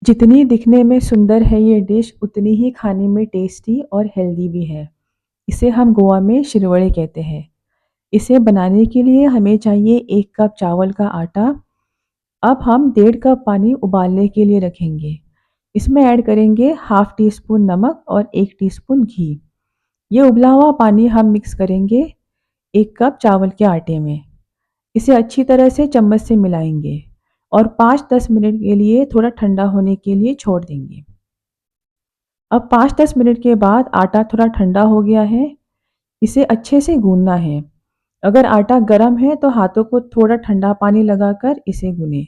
जितनी दिखने में सुंदर है ये डिश उतनी ही खाने में टेस्टी और हेल्दी भी है। इसे हम गोवा में शिरवड़े कहते हैं। इसे बनाने के लिए हमें चाहिए 1 कप चावल का आटा। अब हम 1.5 कप पानी उबालने के लिए रखेंगे। इसमें ऐड करेंगे हाफ टी स्पून नमक और 1 टीस्पून घी। ये उबला हुआ पानी हम मिक्स करेंगे 1 कप चावल के आटे में। इसे अच्छी तरह से चम्मच से मिलाएंगे और 5-10 मिनट के लिए थोड़ा ठंडा होने के लिए छोड़ देंगे। अब 5-10 मिनट के बाद आटा थोड़ा ठंडा हो गया है। इसे अच्छे से गूंदना है। अगर आटा गर्म है तो हाथों को थोड़ा ठंडा पानी लगाकर इसे गूनें।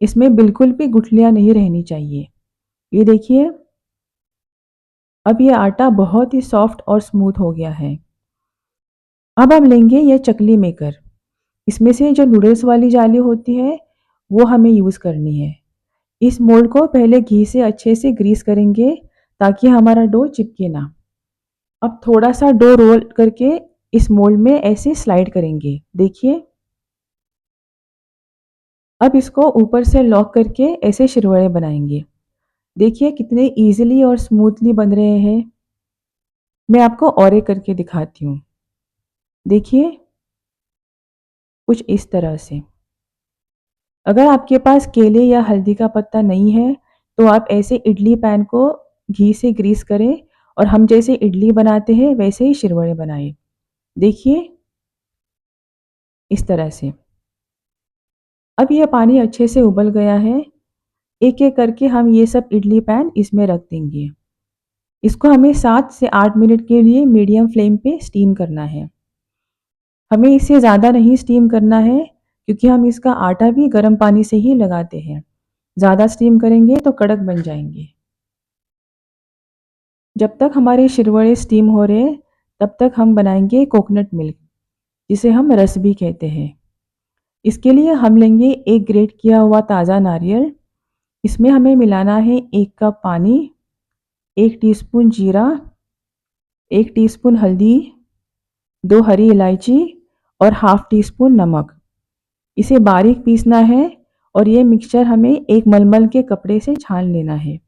इसमें बिल्कुल भी गुठलियाँ नहीं रहनी चाहिए। ये देखिए, अब ये आटा बहुत ही सॉफ्ट और स्मूथ हो गया है। अब हम लेंगे यह चकली मेकर। इसमें से जो नूडल्स वाली जाली होती है वो हमें यूज़ करनी है। इस मोल्ड को पहले घी से अच्छे से ग्रीस करेंगे ताकि हमारा डो चिपके ना। अब थोड़ा सा डो रोल करके इस मोल्ड में ऐसे स्लाइड करेंगे। देखिए, अब इसको ऊपर से लॉक करके ऐसे शिरवड़े बनाएंगे। देखिए कितने इजीली और स्मूथली बन रहे हैं। मैं आपको और एक करके दिखाती हूँ। देखिए, कुछ इस तरह से। अगर आपके पास केले या हल्दी का पत्ता नहीं है तो आप ऐसे इडली पैन को घी से ग्रीस करें और हम जैसे इडली बनाते हैं वैसे ही शिरवड़े बनाएं। देखिए, इस तरह से। अब यह पानी अच्छे से उबल गया है। एक एक करके हम ये सब इडली पैन इसमें रख देंगे। इसको हमें 7 से 8 मिनट के लिए मीडियम फ्लेम पे स्टीम करना है। हमें इसे ज़्यादा नहीं स्टीम करना है क्योंकि हम इसका आटा भी गर्म पानी से ही लगाते हैं। ज़्यादा स्टीम करेंगे तो कड़क बन जाएंगे। जब तक हमारे शिरवड़े स्टीम हो रहे हैं तब तक हम बनाएंगे कोकोनट मिल्क, जिसे हम रस भी कहते हैं। इसके लिए हम लेंगे एक ग्रेट किया हुआ ताज़ा नारियल। इसमें हमें मिलाना है 1 कप पानी, 1 टीस्पून जीरा, 1 टीस्पून हल्दी, 2 हरी इलायची और हाफ टी स्पून नमक। इसे बारीक पीसना है और ये मिक्सचर हमें एक मलमल के कपड़े से छान लेना है।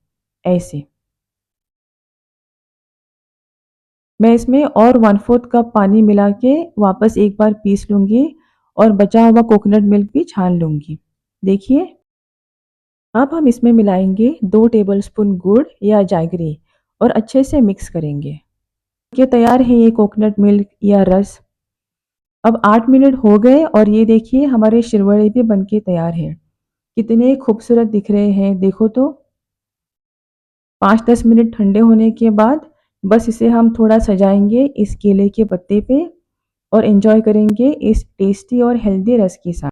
ऐसे मैं इसमें और 1/4 कप पानी मिला के वापस एक बार पीस लूँगी और बचा हुआ कोकोनट मिल्क भी छान लूँगी। देखिए, अब हम इसमें मिलाएंगे 2 टेबलस्पून गुड़ या जैगरी और अच्छे से मिक्स करेंगे। ये तैयार है ये कोकोनट मिल्क या रस। अब 8 मिनट हो गए और ये देखिए हमारे शिरवड़े भी बनके तैयार हैं। कितने खूबसूरत दिख रहे हैं, देखो तो। 5-10 मिनट ठंडे होने के बाद बस इसे हम थोड़ा सजाएंगे इस केले के पत्ते पे और एंजॉय करेंगे इस टेस्टी और हेल्दी रस के साथ।